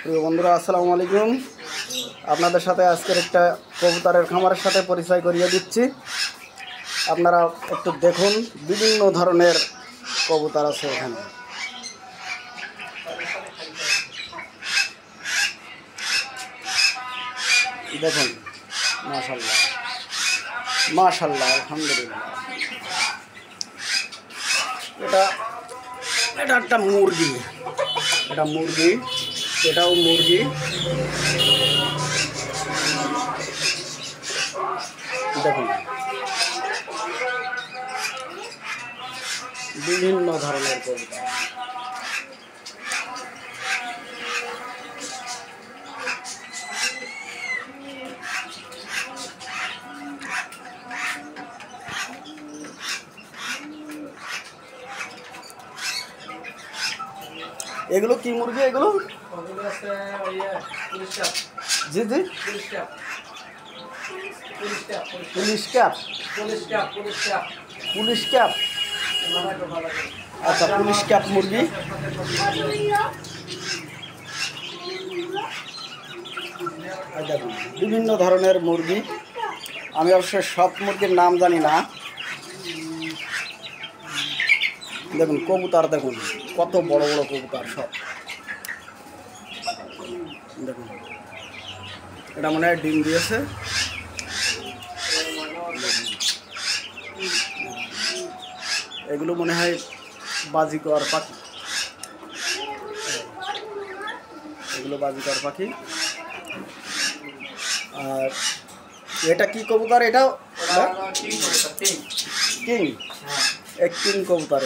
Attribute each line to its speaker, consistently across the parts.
Speaker 1: প্রিয় বন্ধুরা, আসসালামু আলাইকুম। আপনাদের সাথে আজকের একটা কবুতরের খামারের সাথে পরিচয় করিয়ে দিচ্ছি। আপনারা একটু দেখুন, বিভিন্ন ধরনের কবুতর আছে এখানে। দেখুন, মাশাআল্লাহ মাশাআল্লাহ, আলহামদুলিল্লাহ। এটা একটা মুরগি, এটাও মুরগি। দেখুন, বিভিন্ন ধরনের কবুতর। এগুলো কি মুরগি? এগুলো জি জি, পুলিশ ক্যাপ। আচ্ছা, পুলিশ ক্যাপ মুরগি। দেখুন, বিভিন্ন ধরনের মুরগি। আমি অবশ্যই সব মুরগির নাম জানি না। দেখুন কবুতর, দেখুন কত বড় বড় কবুতর সব। দেখুন, এটা মনে হয় ডিম দিয়েছে। এগুলো মনে হয় বাজিকর পাখি, আর এটা কি কবুতর? এটাও কিং, এক কিং কবুতর।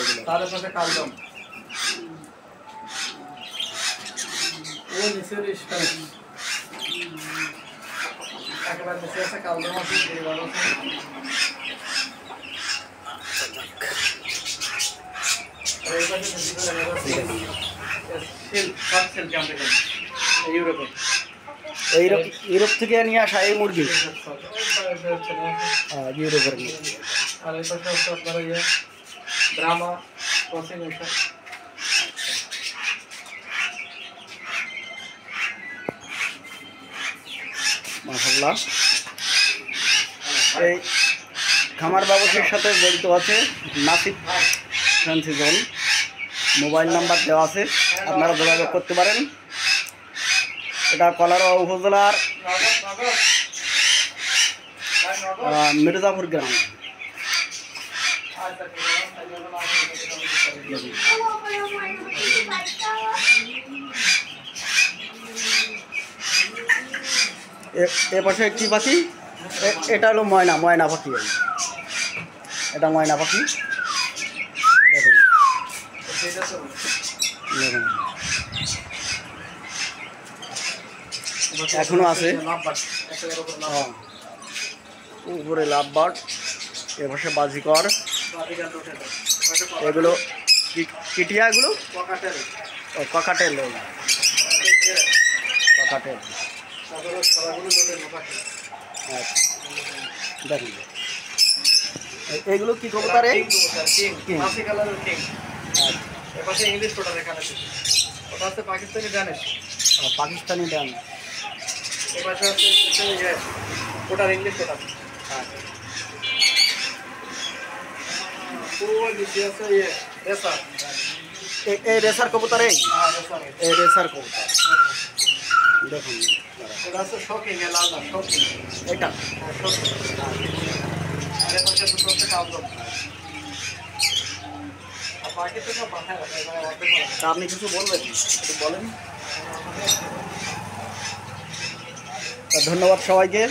Speaker 1: এগুলো ইউরোপ থেকে নিয়ে আসা এই মুরগি। ইউরোপের মুরগি। মাশাআল্লাহ। এই খামার ব্যবসার সাথে জড়িত আছে নাসিব ফ্যান্সি জোন। মোবাইল নাম্বার দেওয়া আছে, আপনারা যোগাযোগ করতে পারেন। এটা কলারোয়া উপজেলার মির্জাপুর গ্রাম। এ পাশে একটি পাখি, এটা হলো ময়না পাখি। এটা ময়না পাখি। দেখুন এখনো আছে, উপরে লাভ বার্ড, এ পাশে বাজিকর। এগুলো কিটিয়া, এগুলো ককাটেল। দেখুন, এগুলো কি কবুতর? পাকিস্তানি ডান। এই রেসার কবুতর, এই রেসার কবুতর। দেখুন, এটা আপনি কিছু বলবেন? একটু বলেন। ধন্যবাদ সবাইকে।